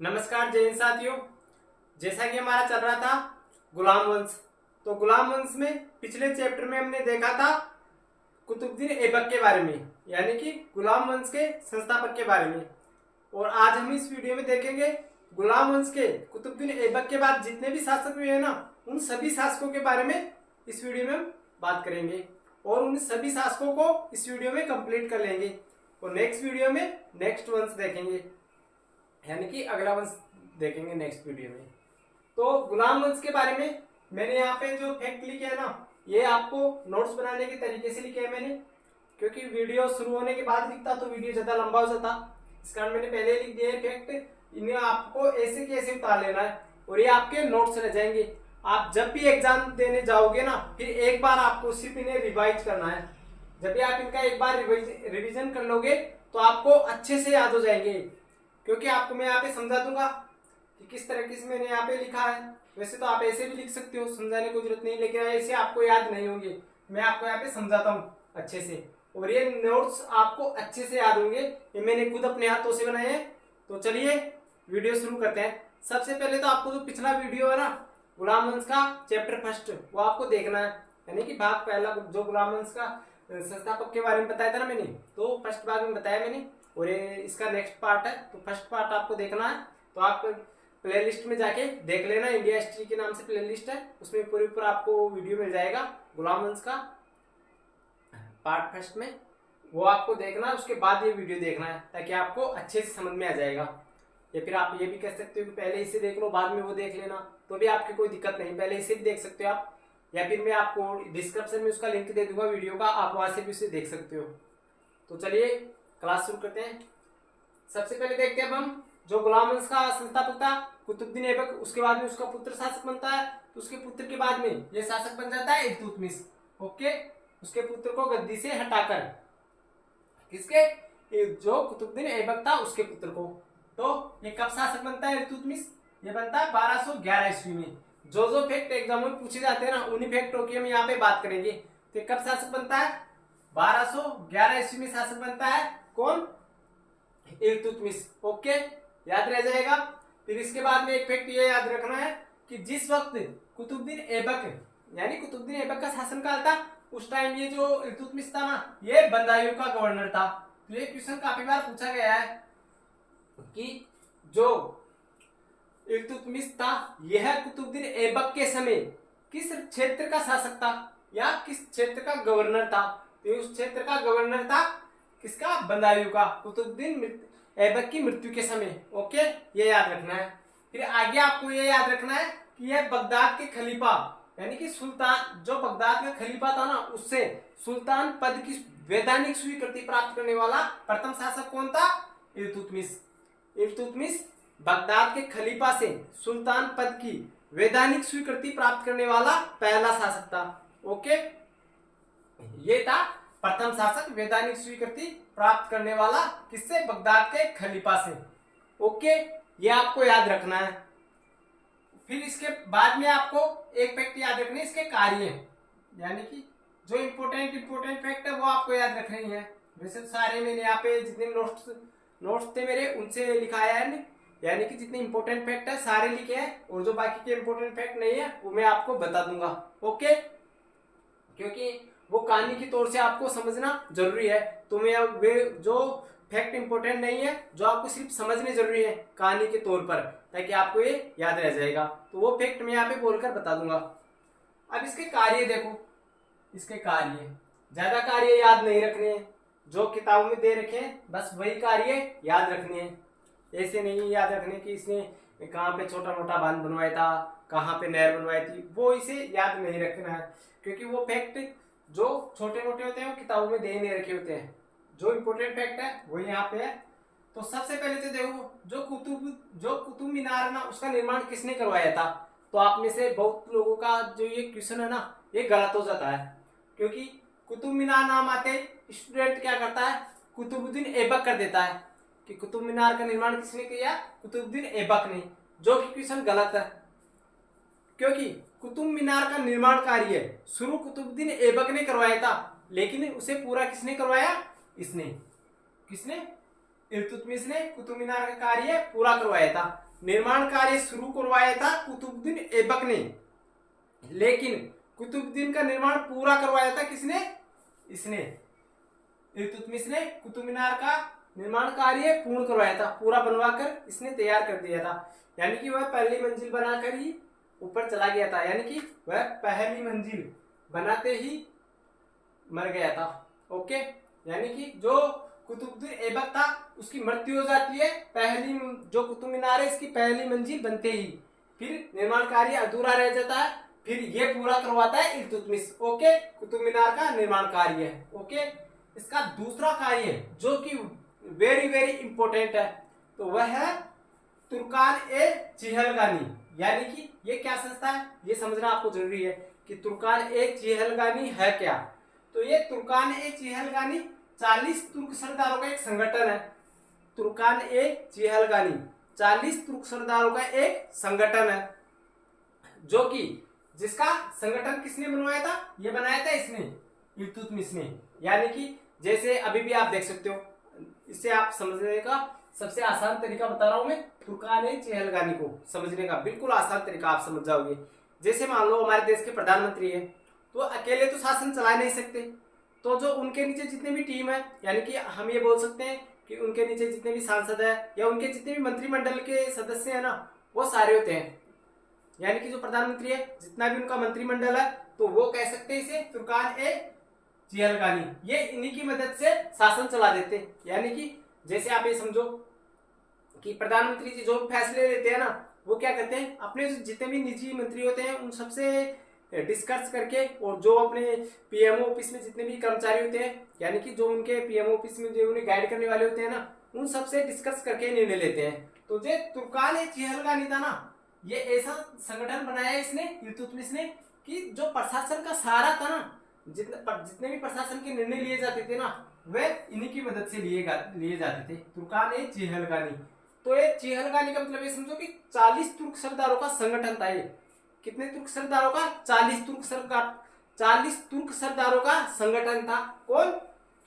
नमस्कार जय हिंद साथियों। जैसा कि हमारा चल रहा था गुलाम वंश, तो गुलाम वंश में पिछले चैप्टर में हमने देखा था कुतुबुद्दीन ऐबक के बारे में, यानी कि गुलाम वंश के संस्थापक के बारे में। और आज हम इस वीडियो में देखेंगे गुलाम वंश के कुतुबुद्दीन ऐबक के बाद जितने भी शासक हुए हैं ना, उन सभी शासकों के बारे में इस वीडियो में हम बात करेंगे और उन सभी शासकों को इस वीडियो में कंप्लीट कर लेंगे। और नेक्स्ट वीडियो में नेक्स्ट वंश देखेंगे, यानी कि अगला वंश देखेंगे नेक्स्ट वीडियो में। तो गुलाम वंश के बारे में मैंने यहाँ पे जो फैक्ट लिखे है ना, ये आपको नोट्स बनाने के तरीके से लिखे है मैंने, क्योंकि वीडियो शुरू होने के बाद लिखता तो वीडियो ज्यादा लंबा हो जाता। इस कारण मैंने पहले लिख दिया है फैक्ट। इन्हें आपको ऐसे की ऐसे उतार लेना है और ये आपके नोट्स रह जाएंगे। आप जब भी एग्जाम देने जाओगे ना, फिर एक बार आपको सिर्फ इन्हें रिवाइज करना है। जब भी आप इनका एक बार रिविजन कर लोगे तो आपको अच्छे से याद हो जाएंगे, क्योंकि आपको मैं यहाँ पे समझा दूंगा कि किस तरीके से मैंने यहाँ पे लिखा है। वैसे तो आप ऐसे भी लिख सकते हो, समझाने की जरूरत नहीं, लेकिन ऐसे आपको याद नहीं होंगे। मैं आपको यहाँ पे समझाता हूँ अच्छे से, और ये नोट्स आपको अच्छे से याद होंगे। ये मैंने खुद अपने हाथों से बनाए हैं। तो चलिए वीडियो शुरू करते हैं। सबसे पहले तो आपको जो पिछला वीडियो है ना गुलाम वंश का चैप्टर फर्स्ट, वो आपको देखना है, यानी कि भाग पहला जो गुलाम वंश का संस्थापक के बारे में बताया था ना मैंने, तो फर्स्ट भाग में बताया मैंने, और ये इसका नेक्स्ट पार्ट है। तो फर्स्ट पार्ट आपको देखना है, तो आप प्लेलिस्ट में जाके देख लेना। इंडिया हिस्ट्री के नाम से प्लेलिस्ट है, उसमें पूरी पूरा आपको वीडियो मिल जाएगा गुलाम वंश का पार्ट फर्स्ट में, वो आपको देखना है। उसके बाद ये वीडियो देखना है ताकि आपको अच्छे से समझ में आ जाएगा। या फिर आप ये भी कह सकते हो कि पहले इसे देख लो बाद में वो देख लेना, तो भी आपकी कोई दिक्कत नहीं, पहले इसे भी देख सकते हो आप। या फिर मैं आपको डिस्क्रिप्शन में उसका लिंक दे दूंगा वीडियो का, आप वहां से भी उसे देख सकते हो। तो चलिए क्लास शुरू करते हैं। सबसे पहले देखते हैं अब हम जो गुलाम वंश का संस्थापक था कुतुबुद्दीन ऐबक, उसके बाद में उसका पुत्र शासक बनता है। तो उसके पुत्र के बाद में ये शासक बन जाता है इल्तुतमिश। ओके, उसके पुत्र को गद्दी से हटाकर किसके, जो कुतुबुद्दीन ऐबक था उसके पुत्र को। तो ये कब शासक बनता है इल्तुतमिश? ये बनता है 1211 ईस्वी में। जो फैक्ट एग्जाम में पूछे जाते हैं ना, उन्हीं फैक्टों की हम यहाँ पे बात करेंगे। तो कब शासक बनता है? 1211 ईस्वी में शासक बनता है कौन? इल्तुतमिश। ओके, याद रह जाएगा। फिर इसके बाद में एक फैक्ट ये याद रखना है कि जिस वक्त कुतुबुद्दीन ऐबक यानी कुतुबुद्दीन ऐबक का शासनकाल था, उस टाइम ये जो इल्तुतमिश था ना, ये बदायूं का गवर्नर था। तो ये क्वेश्चन काफी बार पूछा गया है कि जो इल्तुतमिश था यह कुतुबुद्दीन ऐबक के समय किस क्षेत्र का शासक था या किस क्षेत्र का गवर्नर था। तो उस क्षेत्र का गवर्नर था किसका? बदायूं का, कुतुबुद्दीन ऐबक की मृत्यु के समय। ओके, ये याद रखना है। फिर आगे आपको ये याद रखना है कि यह बगदाद के खलीफा यानी कि सुल्तान, जो बगदाद का खलीफा था ना, उससे सुल्तान पद की वैधानिक स्वीकृति प्राप्त करने वाला प्रथम शासक कौन था? इल्तुतमिश। इल्तुतमिश बगदाद के खलीफा से सुल्तान पद की वैधानिक स्वीकृति प्राप्त करने वाला पहला शासक था। ओके, ये था प्रथम शासक वैधानिक स्वीकृति प्राप्त करने वाला, किससे? बगदाद के खलीफा से। ओके, ये आपको याद रखना है। फिर इसके बाद में आपको एक फैक्ट याद रखने, इसके कार्य, यानी कि जो इंपोर्टेंट फैक्ट है वो आपको याद रखनी है। वैसे तो सारे मैंने यहाँ पे जितने नोट्स थे मेरे उनसे लिखाया है, यानी कि जितने इंपोर्टेंट फैक्ट है सारे लिखे हैं, और जो बाकी के इंपोर्टेंट फैक्ट नहीं है वो मैं आपको बता दूंगा। ओके, क्योंकि वो कहानी के तौर से आपको समझना जरूरी है। तो मैं वे जो फैक्ट इंपोर्टेंट नहीं है, जो आपको सिर्फ समझने जरूरी है कहानी के तौर पर, ताकि आपको ये याद रह जाएगा, तो वो फैक्ट मैं यहाँ पे बोलकर बता दूंगा। अब इसके कार्य देखो, इसके कार्य ज्यादा कार्य याद नहीं रखने हैं, जो किताबों में दे रखे हैं बस वही कार्य याद रखने हैं। ऐसे नहीं याद रखने कि इसने कहाँ पे छोटा मोटा बांध बनवाया था, कहाँ पे नहर बनवाई थी, वो इसे याद नहीं रखना है, क्योंकि वो फैक्ट जो छोटे मोटे होते हैं वो किताबों में दे नहीं रखे होते हैं। जो इंपोर्टेंट फैक्ट है वो यहाँ पे है। तो सबसे पहले तो देखो, जो कुतुब मीनार है ना, उसका निर्माण किसने करवाया था? तो आप में से बहुत लोगों का जो ये क्वेश्चन है ना, ये गलत हो जाता है, क्योंकि कुतुब मीनार नाम आते ही स्टूडेंट क्या करता है? कुतुबुद्दीन ऐबक कर देता है कि कुतुब मीनार का निर्माण किसने किया? कुतुबुद्दीन ऐबक ने, जो कि क्वेश्चन गलत है। क्योंकि कुतुब मीनार का निर्माण कार्य शुरू कुतुबुद्दीन ऐबक ने करवाया था, लेकिन उसे पूरा किसने करवाया? इसने, किसने? इल्तुतमिश ने कुतुब मीनार का कार्य पूरा करवाया था। निर्माण कार्य शुरू करवाया था कुतुबुद्दीन ऐबक ने, लेकिन कुतुबुद्दीन का निर्माण पूरा करवाया था किसने? इसने, इल्तुतमिश ने कुतुब मीनार का निर्माण कार्य पूर्ण करवाया था, पूरा बनवाकर इसने तैयार कर दिया था। यानी कि वह पहली मंजिल बनाकर ही ऊपर चला गया था, यानी कि वह पहली मंजिल बनाते ही मर गया था। ओके, यानी कि जो कुतुबुद्दीन ऐबक था उसकी मृत्यु हो जाती है पहली, जो कुतुब मीनार है इसकी पहली मंजिल बनते ही, फिर निर्माण कार्य अधूरा रह जाता है, फिर ये पूरा करवाता है इल्तुतमिश। ओके, कुतुब मीनार का निर्माण कार्य है। ओके, इसका दूसरा कार्य जो कि वेरी वेरी इंपॉर्टेंट है तो वह है तुर्कान ए चिहलगानी। यानी कि ये क्या संस्था है ये समझना आपको जरूरी है कि तुर्कान ए चिहलगानी है क्या। तो ये तुर्कान ए चिहलगानी 40 तुर्क सरदारों का एक संगठन है। तुर्कान ए चिहलगानी 40 तुर्क सरदारों का एक संगठन है, जो कि जिसका संगठन किसने बनवाया था? ये बनाया था इसने, इल्तुतमिश ने। यानी कि जैसे अभी भी आप देख सकते हो, इससे आप समझने का सबसे आसान तरीका बता रहा हूं मैं, तुर्कान ए चिहलगानी को समझने का बिल्कुल आसान तरीका आप समझ जाओगे। जैसे मान लो हमारे देश के प्रधानमंत्री है, तो अकेले तो शासन चला नहीं सकते, तो जो उनके नीचे जितने भी टीम है, यानी कि हम ये बोल सकते हैं कि उनके नीचे जितने भी सांसद है या उनके जितने भी मंत्रिमंडल के सदस्य है ना, वो सारे होते हैं। यानी कि जो प्रधानमंत्री है, जितना भी उनका मंत्रिमंडल है, तो वो कह सकते हैं इसे तुर्कान ए चिहलगानी, ये इन्हीं की मदद से शासन चला देते हैं। यानी कि जैसे आप ये समझो कि प्रधानमंत्री जी जो फैसले लेते हैं ना, वो क्या करते हैं, अपने जितने भी निजी मंत्री होते हैं उन सबसे डिस्कस करके, और जो अपने पीएमओ ऑफिस में जितने भी कर्मचारी होते हैं, यानी कि जो उनके पीएमओ ऑफिस में जो उन्हें गाइड करने वाले होते हैं ना, उन सबसे डिस्कस करके निर्णय लेते हैं। तो जो तुर्कान ए चिहलगानी था ना, ये ऐसा संगठन बनाया इसने, इल्तुतमिश ने, कि जो प्रशासन का सहारा था ना, जितने भी प्रशासन के निर्णय लिए जाते थे ना, वे इन्हीं की मदद से लिए जाते थे। तुर्कान ए चिहलगानी, तो ये चिहलगानी का मतलब ये समझो कि 40 तुर्क सरदारों का संगठन था। ये कितने तुर्क सरदारों का? 40 तुर्क सरदारों का संगठन था। कौन?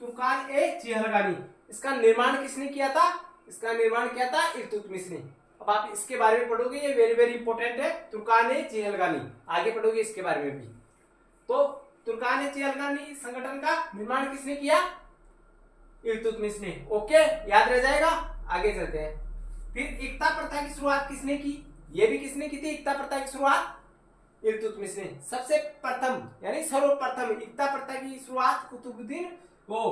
तुर्कान ए चिहलगानी। इसका निर्माण किसने किया था? इसका निर्माण किया था इल्तुतमिश ने। अब आप इसके बारे में पढ़ोगे, ये वेरी वेरी इंपॉर्टेंट है, तुर्कान ए चिहलगानी, आगे पढ़ोगे इसके बारे में भी। तो तुर्कान ए चिहलगानी संगठन का निर्माण किसने किया? इल्तुतमिश ने। ओके, याद रह जाएगा। आगे चलते हैं। फिर एकता प्रथा की शुरुआत किसने की? ये भी किसने की थी एकता प्रथा की शुरुआत? इल्तुतमिश ने। सबसे प्रथम यानी सर्वप्रथम एकता प्रथा की शुरुआत कुतुबुद्दीन वो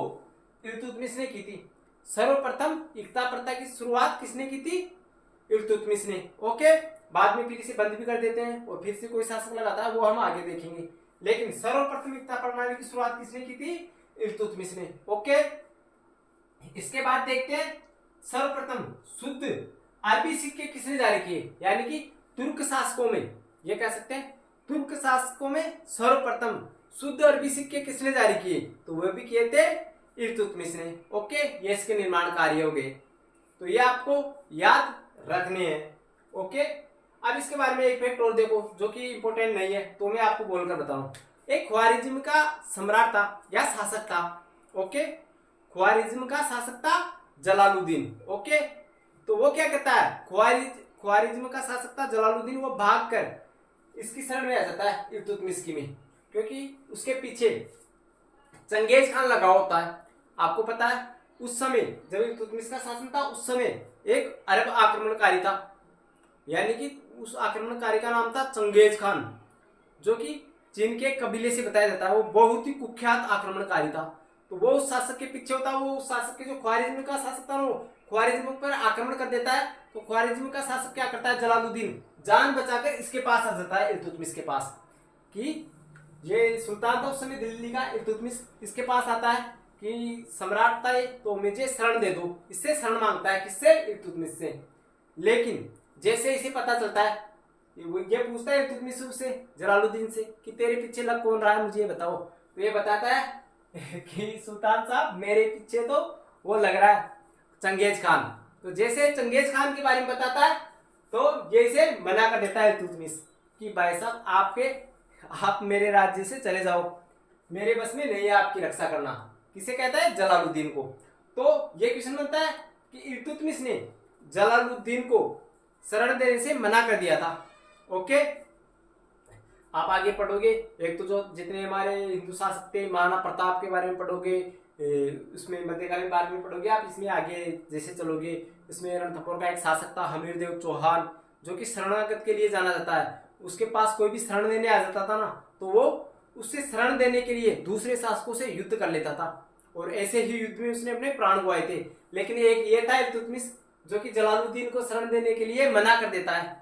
इल्तुतमिश ने की थी। सर्वप्रथम एकता प्रथा की शुरुआत किसने की थी? इल्तुतमिश ने। ओके, बाद में फिर इसे बंद भी कर देते हैं और फिर से कोई शासक लगाता है, वो हम आगे देखेंगे। लेकिन सर्वप्रथम एकता प्रणाली की शुरुआत किसने की थी? इल्तुतमिश ने। ओके, इसके बाद देखते हैं सर्वप्रथम शुद्ध अरबी सिक्के किसने जारी किए? यानी कि तुर्क शासकों में, ये कह सकते हैं तुर्क शासकों में सर्वप्रथम शुद्ध अरबी सिक्के किसने जारी किए? तो वह भी किए थे इल्तुतमिश ने। ओके, ये इसके निर्माण कार्य हो गए, तो ये आपको याद रखने हैं। ओके, अब इसके बारे में एक फैक्ट और देखो जो कि इंपॉर्टेंट नहीं है, तो मैं आपको बोलकर बताऊं। एक ख्वारिज्म का सम्राट था या शासक था। ओके, ख्वारिज्म का शासक था जलालुद्दीन। ओके, तो वो क्या कहता है, ख्वारिज्म का शासक था जलालुद्दीन, वो भागकर इसकी शरण में आ जाता है इल्तुतमिश की में, क्योंकि उसके पीछे चंगेज खान लगा होता है। आपको पता है उस समय जब इल्तुतमिश का शासन था, उस समय एक अरब आक्रमणकारी था, यानी कि उस आक्रमणकारी का नाम था चंगेज खान, जो कि चीन के कबीले से बताया जाता है। वो बहुत ही कुख्यात आक्रमणकारी था। तो वो उस शासक के पीछे होता है, वो उस शासक के जो ख्वारिज्म का शासक था वो ख्वारिज्म पर आक्रमण कर देता है। तो ख्वारिज्म का शासक क्या करता है, जलालुद्दीन जान बचाकर इसके पास आ जाता है, इल्तुतमिश के पास, कि ये सुल्तान था उस समय दिल्ली का, इल्तुतमिश इसके पास आता है कि सम्राट था तो मुझे शरण दे दो, इससे शरण मांगता है, किससे? इल्तुतमिश से। लेकिन जैसे इसे पता चलता है, ये पूछता है इल्तुतमिश से, जलालुद्दीन से, कि तेरे पीछे लग कौन रहा है मुझे बताओ। तो ये बताता है कि सुल्तान साहब मेरे पीछे तो वो लग रहा है चंगेज खान। तो जैसे चंगेज खान के बारे में बताता है, तो ये इसे मना कर देता है इल्तुतमिश कि भाई साहब आप मेरे राज्य से चले जाओ, मेरे बस में नहीं है आपकी रक्षा करना। किसे कहता है? जलालुद्दीन को। तो ये क्वेश्चन बनता है कि इल्तुतमिश ने जलालुद्दीन को शरण देने से मना कर दिया था। ओके, आप आगे पढ़ोगे, एक तो जो जितने हमारे हिंदू शासक थे, महाराणा प्रताप के बारे में पढ़ोगे, उसमें मध्यकालीन बारे में पढ़ोगे आप। इसमें आगे जैसे चलोगे, इसमें रणथंभौर का एक शासक था हमीरदेव चौहान, जो कि शरणागत के लिए जाना जाता है। उसके पास कोई भी शरण देने आ जाता था ना, तो वो उससे शरण देने के लिए दूसरे शासकों से युद्ध कर लेता था, और ऐसे ही युद्ध में उसने अपने प्राण गंवाए थे। लेकिन एक ये था इल्तुतमिश, जो कि जलालुद्दीन को शरण देने के लिए मना कर देता है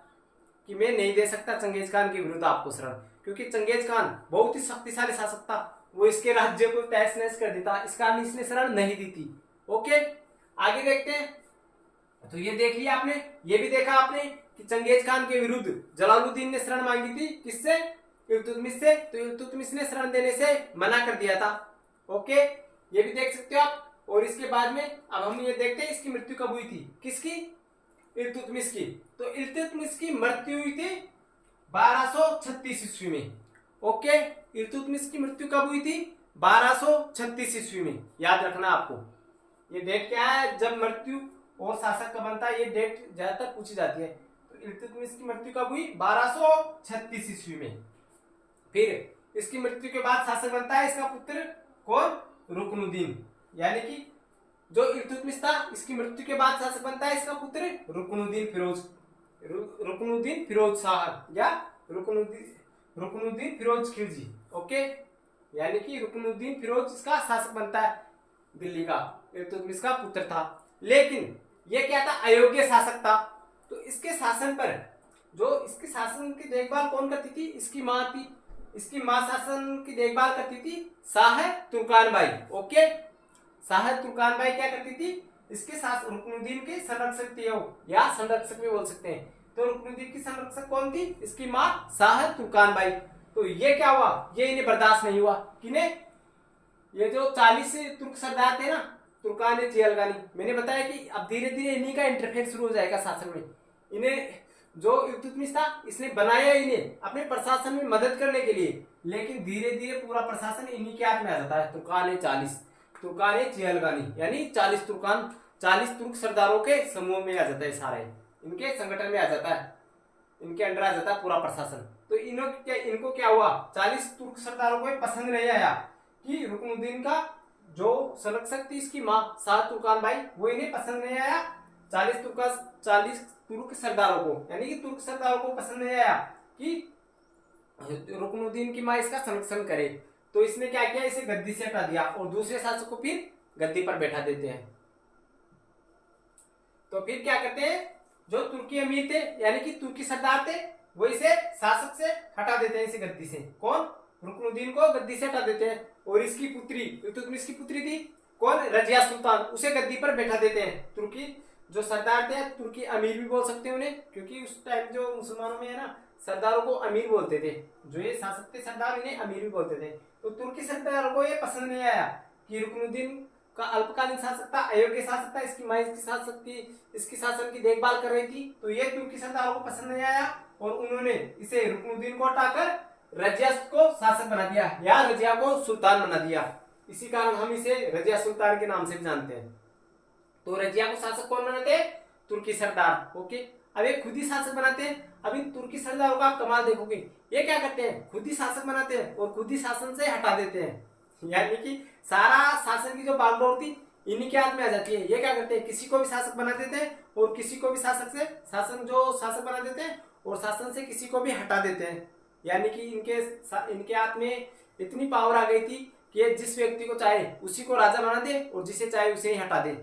कि मैं नहीं दे सकता चंगेज खान के विरुद्ध आपको शरण, क्योंकि चंगेज खान बहुत ही शक्तिशाली शासक था, वो इसके राज्य को तहस नहस कर देता, इस कारण इसने शरण नहीं दी थी। ओके, आगे देखते हैं। तो ये देख लिया आपने, ये भी देखा आपने कि चंगेज खान के विरुद्ध जलालुद्दीन ने शरण मांगी थी, किससे? इल्तुतमिश से। तो इल्तुतमिश ने शरण देने से मना कर दिया था। ओके, ये भी देख सकते हो आप। और इसके बाद में अब हम ये देखते हैं इसकी मृत्यु कब हुई थी, किसकी? इल्तुतमिश की। तो इल्तुतमिश की मृत्यु हुई थी 1236 ईस्वी में। ओके, इल्तुतमिश की मृत्यु कब हुई थी? 1236 ईस्वी में। याद रखना आपको, ये डेट क्या है जब मृत्यु और शासक का बनता है, ये डेट ज्यादातर पूछी जाती है। तो इल्तुतमिश की मृत्यु कब हुई? 1236 ईस्वी में। फिर इसकी मृत्यु के बाद शासक बनता है इसका पुत्र कौन? रुकनुद्दीन। यानी कि जो इल्तुतमिश था, इसकी मृत्यु के बाद शासक बनता है इसका पुत्र रुकनुद्दीन फिरोज, रुकनुद्दीन फिरोज शाह या रुकनुद्दीन फिरोज खिलजी। ओके, यानी कि रुकनुद्दीन फिरोज इसका शासक बनता है दिल्ली का, इल्तुतमिश का पुत्र था। लेकिन ये क्या था? अयोग्य शासक था। तो इसके शासन पर जो इसके शासन की देखभाल कौन करती थी? इसकी माँ थी। इसकी माँ शासन की देखभाल करती थी Shah Turkan by. Okay, Shah Turkan by क्या करती थी? इसके शासन रुकनुद्दीन के संरक्षक थी या संरक्षक भी बोल सकते हैं। तो रुकनुद्दीन की संरक्षक कौन थी? इसकी माँ शाह तुर्कान बाई। तो ये क्या हुआ? ये इन्हें बर्दाश्त नहीं हुआ। किन्हें? ये जो 40 तुर्क सरदार थे ना, तुर्कान चियलगानी, मैंने बताया कि अब धीरे धीरे इन्हीं का इंटरफेयर शुरू हो जाएगा शासन में। इन्हें जो इल्तुतमिश था, इसने बनाया इन्हें अपने प्रशासन में मदद करने के लिए, लेकिन धीरे धीरे पूरा प्रशासन इन्हीं के हाथ में आ जाता है। तुर्कान चियलगानी यानी 40 तुर्क सरदारों के समूह में आ जाता है, सारे इनके संगठन में आ जाता है, इनके अंडर आ जाता है पूरा प्रशासन। तो इनको क्या हुआ? 40 तुर्क सरदारों को पसंद नहीं आया कि रुकनुद्दीन का जो संरक्षक थी इसकी माँ शाह तुर्कान बाई, वो इन्हें पसंद नहीं आया। 40 तुर्क सरदारों को, यानी कि तुर्क सरदारों को पसंद नहीं आया कि रुकनुद्दीन की माँ इसका संरक्षण करे। तो इसने क्या किया? इसे गद्दी से हटा दिया और दूसरे शासक को फिर गद्दी पर बैठा देते हैं। तो फिर क्या करते हैं? जो तुर्की अमीर थे यानी कि तुर्की सरदार थे, वो इसे शासक से हटा देते हैं, इसे गद्दी से। कौन? रुकनुद्दीन को गद्दी से हटा देते हैं। और इसकी पुत्री, इल्तुतमिश की पुत्री थी कौन? रजिया सुल्तान, उसे गद्दी पर बैठा देते हैं। तुर्की जो सरदार थे, तुर्की अमीर भी बोल सकते हैं उन्हें, क्योंकि उस टाइम जो मुसलमानों में है ना, सरदारों को अमीर बोलते थे। जो ये शासक थे सरदार, इन्हें अमीर भी बोलते थे। तो तुर्की सरदारों को ये पसंद नहीं आया कि रुकनुद्दीन का अल्पकालीन शासक था, अयोग्य शासक था, इसकी माँ इसकी शासक थी, इसकी शासन की देखभाल कर रही थी। तो ये तुर्की सरदारों को पसंद नहीं आया और उन्होंने इसे रुकनुद्दीन को हटाकर रजिया को शासक बना दिया या रजिया को सुल्तान बना दिया। इसी कारण हम इसे रजिया सुल्तान के नाम से भी जानते हैं। तो रजिया को शासक कौन बनाते हैं? तुर्की सरदार। ओके, अब ये खुद ही शासक बनाते हैं। अब इन तुर्की सरदारों का आप कमाल देखोगे, ये क्या करते हैं? खुद ही शासक बनाते हैं और खुद ही शासन से हटा देते हैं। यानी कि सारा शासन की जो बागडोर थी इन्हीं के हाथ में आ जाती है। ये क्या करते हैं? किसी को भी शासक बना देते हैं और किसी को भी शासक बना देते हैं और शासन से किसी को भी हटा देते हैं। यानी कि इनके हाथ में इतनी पावर आ गई थी कि जिस व्यक्ति को चाहे उसी को राजा बना दे और जिसे चाहे उसे ही हटा दे।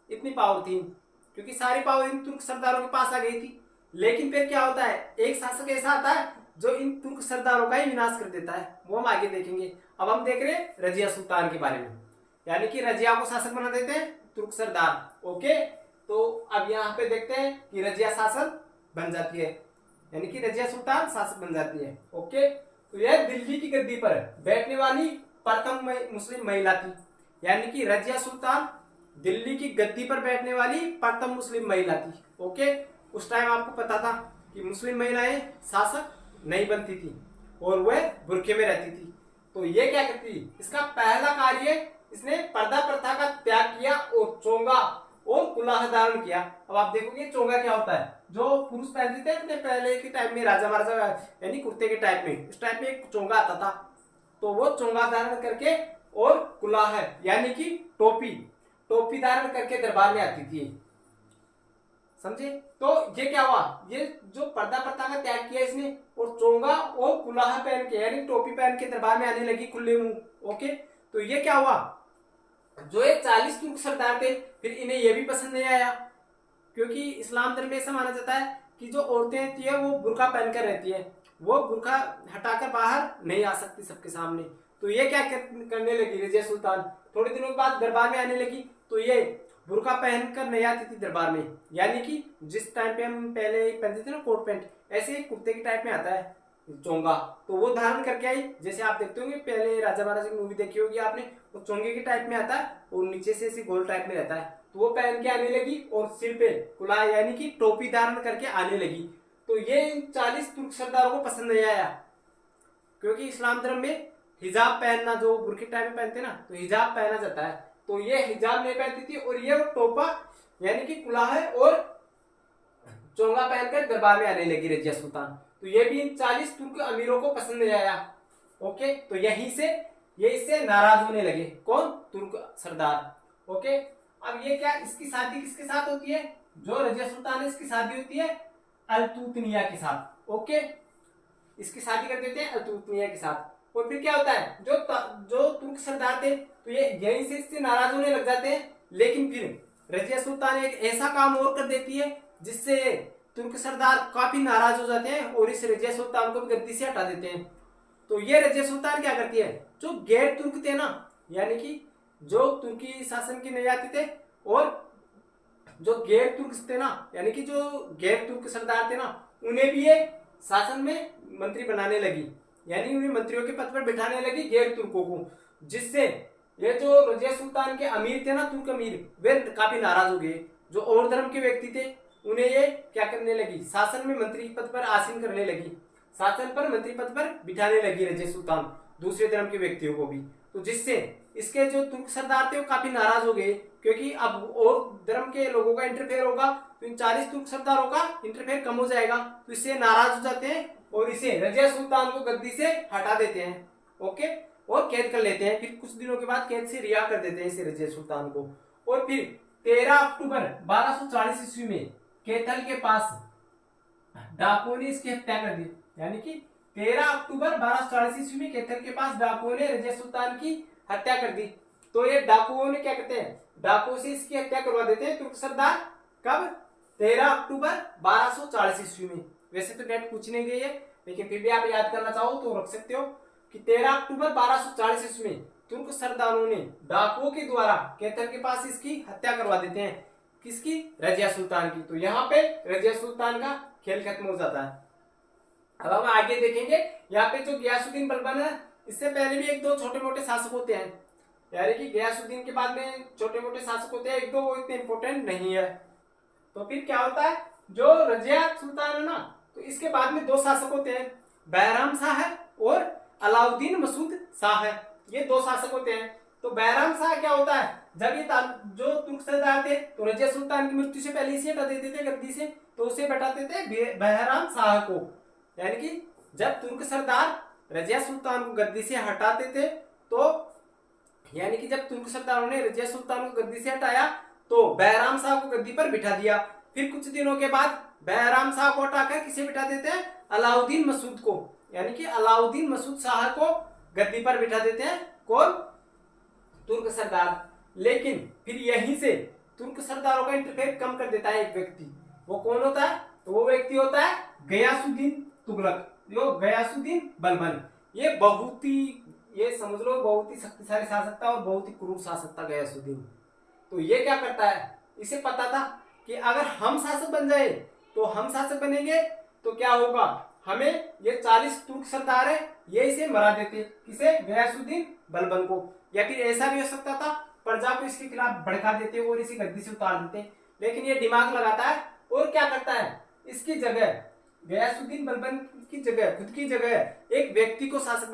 इतनी पावर थी, क्योंकि सारी पावर इन तुर्क सरदारों के पास आ गई थी। लेकिन फिर क्या होता है? एक शासक ऐसा आता है जो इन तुर्क सरदारों का ही विनाश कर देता है। वो हम आगे देखेंगे। अब हम देख रहे हैं रजिया सुल्तान के बारे में, यानी कि रजिया को शासक बना देते हैं तुर्क सरदार। ओके, तो अब यहाँ पे देखते हैं कि रजिया शासक बन जाती है, यानी कि रजिया सुल्तान शासक बन जाती है। ओके, तो यह दिल्ली की गद्दी पर बैठने वाली प्रथम मुस्लिम महिला थी। यानी कि रजिया सुल्तान दिल्ली की गद्दी पर बैठने वाली प्रथम मुस्लिम महिला थी। ओके, उस टाइम आपको पता था कि मुस्लिम महिलाएं शासक नहीं बनती थी और वह बुर्के में रहती थी। तो ये क्या करती? इसका पहला कार्य, इसने पर्दा प्रथा का त्याग किया और चोंगा और कुलाह धारण किया। अब आप देखोगे चोंगा क्या होता है, जो पुरुष पहनते थे अपने पहले के टाइम में, राजा महाराजा यानी कुर्ते के टाइप में, इस टाइप में एक चोंगा आता था, तो वो चोंगा धारण करके और कुलाह यानी कि टोपी, टोपी धारण करके दरबार में आती थी, समझे। तो ये क्या हुआ, ये जो पर्दा प्रथा का त्याग किया इसने, और चोंगा और कुलाह पहन के यानी टोपी पहन के दरबार में आने लगी खुले मुंह। ओके, तो ये क्या हुआ, जो ये 40 तुर्क सरदार थे, फिर इन्हें ये भी पसंद नहीं आया, क्योंकि इस्लाम धर्म में ऐसा माना जाता है कि जो औरतें होती है वो बुर्का पहनकर रहती है, वो बुर्का हटाकर बाहर नहीं आ सकती सबके सामने। तो ये क्या करने लगी रजिया सुल्तान, थोड़े दिनों के बाद दरबार में आने लगी, तो ये बुर्का पहनकर नहीं आती थी दरबार में, यानी कि जिस टाइम पे हम पहले पहनते थे ना कोट पैंट, ऐसे ही कुर्ते के टाइप में आता है चोंगा, तो वो धारण करके आई। जैसे आप देखते होंगे पहले राजा महाराजा की मूवी देखी होगी आपने, वो चोंगे के टाइप में आता है और नीचे से ऐसे गोल टाइप में रहता है, तो वो पहन के आने लगी और सिर पे कुला यानी कि टोपी धारण करके आने लगी। तो ये 40 तुर्क सरदारों को पसंद नहीं आया, क्योंकि इस्लाम धर्म में हिजाब पहनना, जो बुरके टाइप में पहनते ना, तो हिजाब पहना जाता है, तो ये हिजाब नहीं पहनती थी, और ये टोपा यानी कि कुलाह और चोंगा पहनकर दरबार में आने लगी रजिया सुल्तान। तो ये भी इन 40 तुर्क अमीरों को पसंद नहीं आया। ओके, तो यहीं से ये इससे नाराज होने लगे, कौन, तुर्क सरदार। ओके, अब ये क्या, इसकी शादी किसके साथ होती है, जो रजिया सुल्तान है इसकी शादी होती है अल्तुतनिया के साथ। ओके, इसकी शादी कर देते हैं अल्तुतनिया के साथ, और फिर क्या होता है, जो तुर्क सरदार थे तो ये यहीं से इससे नाराज होने लग जाते हैं, लेकिन फिर रजिया सुल्तान एक ऐसा काम और कर देती है जिससे तुर्क सरदार काफी नाराज हो जाते हैं और इस रजिया सुल्तान को भी गद्दी से हटा देते हैं। तो ये रजिया सुल्तान क्या करती है, जो गैर तुर्क थे ना, यानी कि जो तुर्की शासन के नहीं आते थे, और जो गैर तुर्क थे ना, यानी कि जो गैर तुर्क सरदार थे ना, उन्हें भी ये शासन में मंत्री बनाने लगी, यानी उन्हें मंत्रियों के पद पर बिठाने लगी गैर तुर्कों को, जिससे ये जो रजिया सुल्तान के अमीर थे ना, तुर्क अमीर, वे काफी नाराज हो गए। जो और धर्म के व्यक्ति थे उन्हें ये क्या करने लगी, शासन में मंत्री पद पर आसीन करने लगी, शासन पर मंत्री पद पर बिठाने लगी रजिया सुल्तान दूसरे धर्म के व्यक्तियों को भी। तो जिससे इसके जो तुर्क सरदार थे वो काफी नाराज हो गए, क्योंकि अब और धर्म के लोगों का इंटरफेयर होगा, तो इन 40 तुर्क सरदारों का इंटरफेयर कम हो जाएगा, तो इससे नाराज हो जाते हैं और इसे रजिया सुल्तान को गद्दी से हटा देते हैं। ओके, और कैद कर लेते हैं, फिर कुछ दिनों के बाद कैद से रिहा कर देते हैं इसे रजिया सुल्तान को। और फिर 13 अक्टूबर 1240 ईस्वी में कैथल के पास डाकुओं ने इसकी हत्या कर दी, यानी कि 13 अक्टूबर 1240 ईस्वी में कैथल के पास डाकुओं ने रजिया सुल्तान की हत्या कर दी। तो ये डाकुओं ने क्या करते हैं, डाकुओं से इसकी हत्या करवा देते हैं तुर्क सरदार, कब, 13 अक्टूबर 1240 ईस्वी में। वैसे तो डेट पूछ नहीं गई है, लेकिन फिर भी आप याद करना चाहो तो रख सकते हो कि 13 अक्टूबर 1240 ईस्वी में तुर्क सरदारों ने डाकुओं के द्वारा कैथल के पास इसकी हत्या करवा देते हैं, किसकी, रजिया सुल्तान की। तो यहाँ पे रजिया सुल्तान का खेल खत्म हो जाता है। अब हम आगे देखेंगे, यहाँ पे जो गयासुद्दीन बलबन है, इससे पहले भी एक दो छोटे मोटे शासक होते हैं, यानी कि गयासुद्दीन के बाद में छोटे मोटे शासक होते हैं, एक दो, वो इतने इंपोर्टेंट नहीं है। तो फिर क्या होता है, जो रजिया सुल्तान है ना, तो इसके बाद में दो शासक होते हैं, बैराम शाह है और अलाउद्दीन मसूद शाह है, ये दो शासक होते हैं। तो बैराम शाह क्या होता है, जब ये जो तुर्क सरदार थे तो रजिया सुल्तान की मृत्यु से पहले इसे हटा देते थे गद्दी से, तो उसे बैठाते थे बैराम शाह को, यानी कि जब तुर्क सरदार रजिया सुल्तान को गद्दी से हटाते थे, तो यानी कि जब तुर्क सरदारों ने रजिया सुल्तान को गद्दी से हटाया तो बैराम शाह को गद्दी पर बिठा दिया। फिर कुछ दिनों के बाद बैराम शाह को हटाकर किसे बिठा देते हैं, अलाउद्दीन मसूद को, यानी कि अलाउद्दीन मसूद शाह को गद्दी पर बिठा देते हैं, कौन, तुर्क सरदार। लेकिन फिर यहीं से तुर्क सरदारों का इंटरफेयर कम कर देता है एक व्यक्ति, वो कौन होता है, तो वो व्यक्ति होता है गयासुद्दीन तुगलक, जो गयासुद्दीन बलबन। ये बहुत ही, ये समझ लो बहुत ही शक्तिशाली शासक था और बहुत ही क्रूर शासक था गयासुद्दीन। तो ये क्या करता है, इसे पता था कि अगर हम शासक बन जाए तो हम शासक बनेंगे तो क्या होगा, हमें ये 40 तुर्क सरदार है ये इसे मरा देते, किसे, गयासुद्दीन बलबन को। या फिर ऐसा भी हो सकता था, प्रजा को इसके खिलाफ भड़का देते और इसे गद्दी से उतार देते। लेकिन ये दिमाग लगाता है और क्या करता है, इसकी जगह गयासुद्दीन बलबन की जगह, खुद की जगह एक व्यक्ति को शासक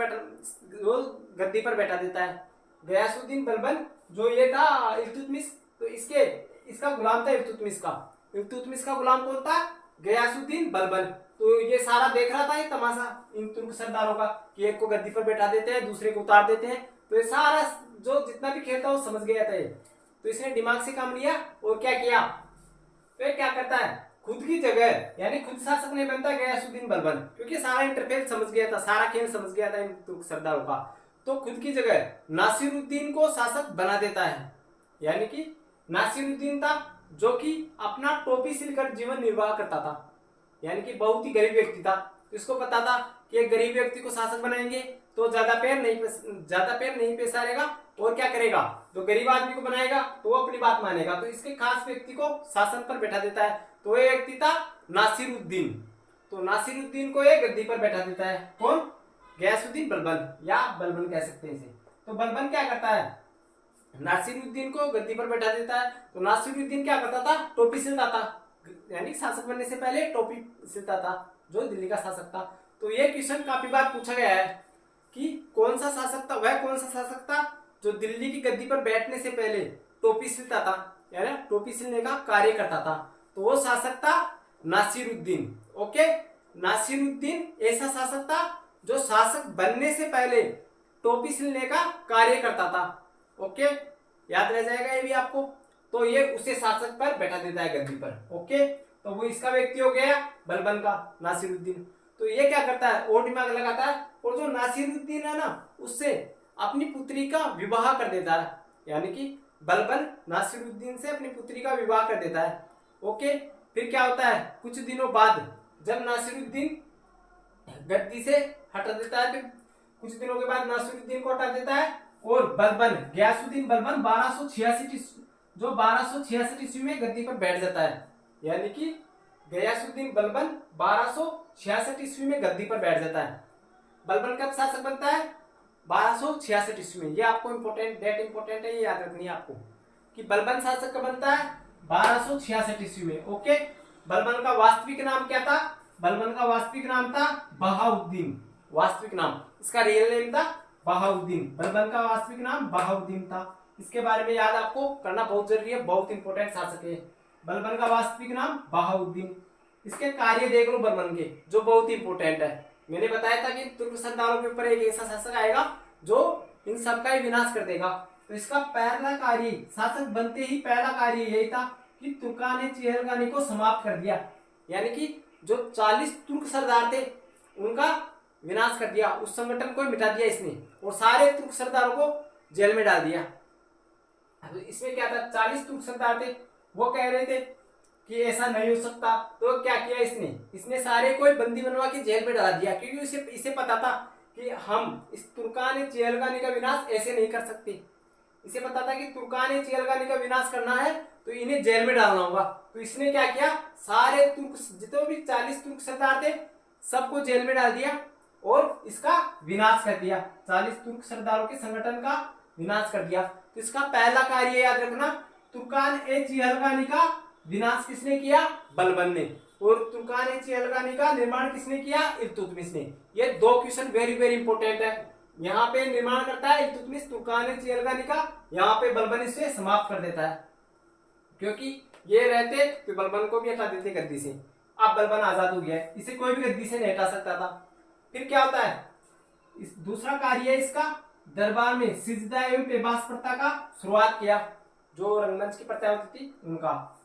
गद्दी पर बैठा देता है। गयासुद्दीन बलबन जो ये था इल्तुतमिश, तो इसके इसका गुलाम था इल्तुतमिश का। इल्तुतमिश का गुलाम कौन था? गयासुद्दीन बलबन। तो ये सारा देख रहा था ये तमाशा इन तुर्क सरदारों का कि एक को गद्दी पर बैठा देते हैं, दूसरे को उतार देते हैं। तो ये सारा जो जितना भी खेल था वो समझ गया था ये। तो इसने दिमाग से काम लिया और क्या किया, तो ये क्या करता है, खुद की जगह यानी खुद शासक नहीं बनता गयासुद्दीन बलबन, क्योंकि सारा इंटरफेयर समझ गया था, सारा खेल समझ गया था इन तुर्क सरदारों का। तो खुद की जगह नासिरुद्दीन को शासक बना देता है। यानी कि नासिरुद्दीन था जो कि अपना टोपी सिलकर जीवन निर्वाह करता था, यानी कि बहुत ही गरीब व्यक्ति था। तो इसको पता था कि एक गरीब व्यक्ति को शासक बनाएंगे तो ज्यादा पैर नहीं पेशारेगा और क्या करेगा, जो गरीब आदमी को बनाएगा तो वो अपनी बात मानेगा। तो इसके खास व्यक्ति को शासन पर बैठा देता है। तो ये व्यक्ति था नासिरुद्दीन। तो नासिरुद्दीन को ये गद्दी पर बैठा देता है। कौन? गयासुद्दीन बलबन, या बलबन कह सकते हैं इसे। तो बलबन क्या करता है, नासिरुद्दीन को गद्दी पर बैठा देता है। तो नासिरुद्दीन क्या करता था, टोपी सिलता था, यानी शासक बनने से पहले टोपी सिलता था, जो दिल्ली का शासक था। तो ये क्वेश्चन काफी बार पूछा गया है कि कौन सा शासक था, वह कौन सा शासक था जो दिल्ली की गद्दी पर बैठने से पहले टोपी सिलता था, यानी टोपी सिलने का कार्य करता था। तो वो शासक था नासिरुद्दीन। ओके, नासिरुद्दीन ऐसा शासक था जो शासक बनने से पहले टोपी सिलने का कार्य करता था। ओके, याद रह जाएगा ये भी आपको। तो ये उसे शासक पर बैठा देता है गद्दी पर। ओके, तो वो इसका व्यक्ति हो गया बलबन का, नासिरुद्दीन। तो ये क्या करता है, और दिमाग लगाता है, और जो नासिरुद्दीन है ना उससे अपनी पुत्री का विवाह कर देता है। यानी कि बलबन नासिरुद्दीन से अपनी पुत्री का विवाह कर देता है। ओके, फिर क्या होता है, कुछ दिनों बाद जब नासिरुद्दीन गद्दी से हटा देता है, फिर कुछ दिनों के बाद नासिरुद्दीन को हटा देता है और बलबन, गयासुद्दीन बलबन 1266 ईस्वी में गद्दी पर बैठ जाता है। यानी कि गयासुद्दीन बलबन 1266 ईस्वी में गद्दी पर बैठ जाता है। बलबन कब शासक बनता है, 1266 ईस्वी में। ये आपको डेट इंपॉर्टेंट है, ये याद रखनी है आपको कि बलबन शासक कब बनता है, 1266 ईस्वी में। ओके, बलबन का वास्तविक नाम क्या था, बलबन का वास्तविक नाम था बहाउद्दीन। वास्तविक नाम, इसका रियल नेम था बहाउद्दीन। बलबन का वास्तविक नाम बहाउद्दीन था। इसके बारे में याद आपको करना बहुत जरूरी है, बहुत इंपॉर्टेंट शासक है। बलबन का वास्तविक नाम बहाउद्दीन। इसके कार्य देख लो बलबन के, जो बहुत इंपॉर्टेंट है। मैंने बताया था कि तुर्क सरदारों के ऊपर एक ऐसा शासक आएगा जो इन सबका ही विनाश कर देगा। तो इसका पहला कार्य, शासक बनते ही पहला कार्य यही था कि तुर्कान चेहलगानी को समाप्त कर दिया। यानी कि जो 40 तुर्क सरदार थे उनका विनाश कर दिया, उस संगठन को मिटा दिया इसने, और सारे तुर्क सरदारों को जेल में डाल दिया। इसमें क्या था, 40 तुर्क सरदार थे, वो कह रहे थे कि ऐसा नहीं हो सकता। तो क्या किया इसने सारे को बंदी बनवा के जेल में डाला दिया, क्योंकि इसे पता था कि हम इस तुर्कान चेहलगानी का विनाश ऐसे नहीं कर सकते। इसे पता था कि तुर्कान चेहलगानी का विनाश करना है तो इन्हें जेल में डालना होगा। तो इसने क्या किया, सारे तुर्क जितने भी 40 तुर्क सरदार थे सबको जेल में डाल दिया और इसका विनाश कर दिया। 40 तुर्क सरदारों के संगठन का विनाश कर दिया। तो इसका पहला कार्य याद रखना, तुर्कान चेहलगानी का विनाश किसने किया, बलबन ने, और तुर्कान चेहलगानी का निर्माण किसने किया, इल्तुतमिश ने। ये दो क्वेश्चन वेरी वेरी इंपॉर्टेंट है। यहाँ पे निर्माण करता है इल्तुतमिश तुर्कान चेहलगानी का, यहाँ पे बलबन इसे समाप्त कर देता है। क्योंकि ये रहते तो बलबन को भी हटा देते गद्दी से। अब बलबन आजाद हो गया है, इसे कोई भी गद्दी से नहीं हटा सकता था। फिर क्या होता है, इस दूसरा कार्य है इसका, दरबार में सिजदा एवं पेबास प्रथा का शुरुआत किया, जो रंगमंच की प्रथा होती थी उनका।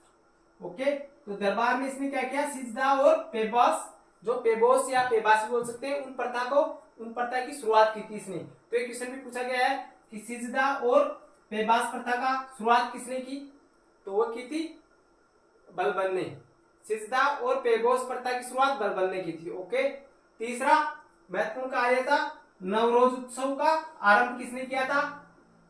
ओके, तो दरबार में इसने क्या किया, सिजदा और पेबास, जो पेबोस या पेबास बोल सकते हैं, उन प्रथा की शुरुआत की थी इसने। तो एक क्वेश्चन भी पूछा गया है कि सिजदा और पेबास प्रथा का शुरुआत किसने की, तो वो की थी बलबन ने। सिजदा और पेबोस प्रथा की शुरुआत बलबन ने की थी। ओके, तीसरा महत्वपूर्ण कार्य था, नवरोज उत्सव का आरंभ किसने किया था,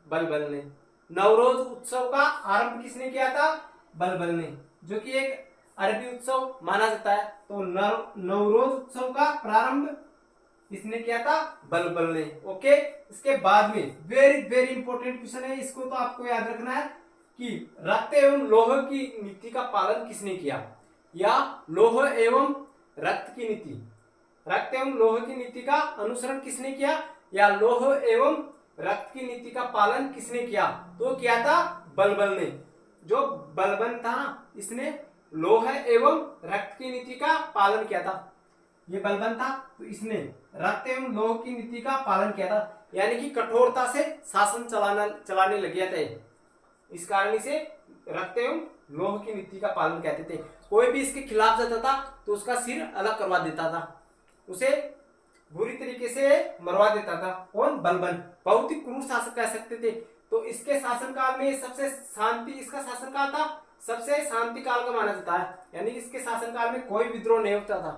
बलबन ने। नवरोज उत्सव का आरंभ किसने किया था, बलबन ने, जो कि एक अरबी उत्सव माना जाता है। तो नवरोज उत्सव का प्रारंभ किसने किया था, बलबन ने। ओके, इसके बाद में वेरी वेरी इंपॉर्टेंट क्वेश्चन है, इसको तो आपको याद रखना है कि रक्त एवं लोह की नीति का पालन किसने किया, या लोह एवं रक्त की नीति, रक्त एवं लोह की नीति का अनुसरण किसने किया, या लोह एवं रक्त की नीति का पालन किसने किया, तो किया था बलबन ने। जो बलबन था ना, इसने लोह एवं रक्त की नीति का पालन किया था। ये बलबन था तो इसने रक्त एवं लोह की नीति का पालन किया था, यानी कि कठोरता से शासन चलाने लग गया था। इस कारण इसे रक्त एवं लोह की नीति का पालन कहते थे। कोई भी इसके खिलाफ जाता था तो उसका सिर अलग करवा देता था, उसे बुरी तरीके से मरवा देता था। कौन? बलबन। बहुत ही क्रूर शासक कह सकते थे। तो इसके शासनकाल में सबसे शांति, इसका शासनकाल था सबसे शांति काल का माना जाता है, यानी इसके शासनकाल में कोई विद्रोह नहीं होता था,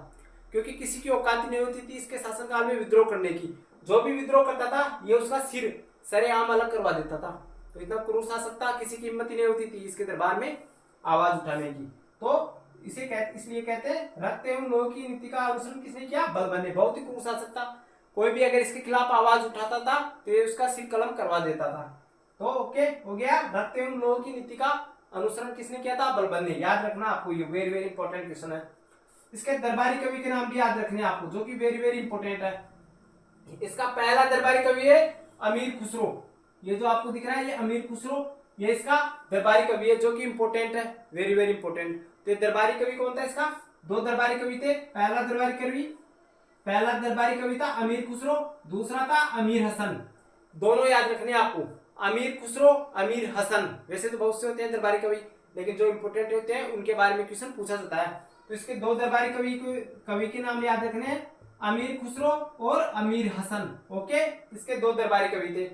क्योंकि किसी की औकात नहीं होती थी इसके शासनकाल में विद्रोह करने की। जो भी विद्रोह करता था ये उसका सिर सरेआम अलग करवा देता था। तो इतना क्रूर शासक था, किसी की हिम्मत ही नहीं होती थी इसके दरबार में आवाज उठाने की। तो इसे इसलिए कहते हैं रक्त एवं लोह की नीति का अनुसरण किसने किया? बलबन ने। बहुत ही क्रूर शासक था, कोई भी अगर इसके खिलाफ आवाज उठाता था तो ये उसका सिर कलम करवा देता था। तो ओके हो गया, रक्त एवं लोह की नीति का अनुसरण किसने किया था? बलबन ने। याद रखना आपको, ये वेरी वेरी इंपॉर्टेंट क्वेश्चन है। इसके दरबारी कवि के नाम भी याद रखने आपको, जो कि वेरी वेरी इंपॉर्टेंट है। इसका पहला दरबारी कवि है अमीर खुसरो। ये जो आपको दिख रहा है ये अमीर खुसरो, ये इसका दरबारी कवि है, जो कि इंपॉर्टेंट है, वेरी वेरी इंपॉर्टेंट। तो दरबारी कवि कौन था इसका? दो दरबारी कवि थे। पहला दरबारी कवि था अमीर खुसरो, दूसरा था अमीर हसन। दोनों याद रखने आपको, अमीर खुसरो, अमीर हसन। वैसे तो बहुत से होते हैं दरबारी कवि, लेकिन जो इंपोर्टेंट होते हैं उनके बारे में क्वेश्चन पूछा जाता है। तो इसके दो दरबारी कवि के नाम याद रखने हैं, अमीर खुसरो और अमीर हसन। ओके, इसके दो दरबारी कवि थे।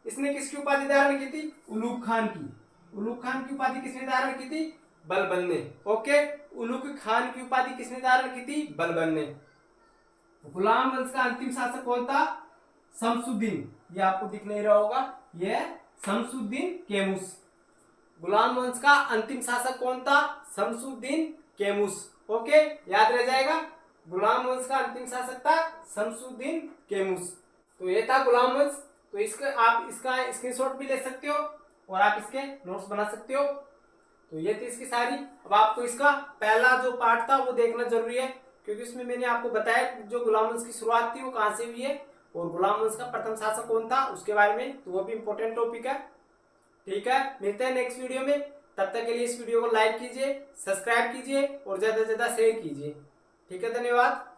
इसने किसकी उपाधि धारण की थी? उलूग खान की। उलूग खान की उपाधि किसने धारण की थी? बलबन ने। ओके, उलूग खान की उपाधि किसने धारण की थी? बलबन ने। गुलाम वंश का अंतिम शासक कौन था? शमसुद्दीन। ये आपको दिख नहीं रहा होगा, ये शमसुद्दीन केमुस। गुलाम वंश का अंतिम शासक कौन था? शमसुद्दीन केमुस। ओके, याद रह जाएगा, गुलाम वंश का अंतिम शासक था शमसुद्दीन केमुस। तो ये था गुलाम वंश। तो आप इसका स्क्रीनशॉट भी ले सकते हो और आप इसके नोट्स बना सकते हो। तो ये थी इसकी सारी। अब आपको इसका पहला जो पार्ट था वो देखना जरूरी है, क्योंकि उसमें मैंने आपको बताया जो गुलाम वंश की शुरुआत थी वो कहां से हुई है और गुलाम वंश का प्रथम शासक कौन था उसके बारे में। तो वो भी इंपॉर्टेंट टॉपिक है। ठीक है, मिलते हैं नेक्स्ट वीडियो में। तब तक के लिए इस वीडियो को लाइक कीजिए, सब्सक्राइब कीजिए और ज्यादा से ज्यादा शेयर कीजिए। ठीक है, धन्यवाद।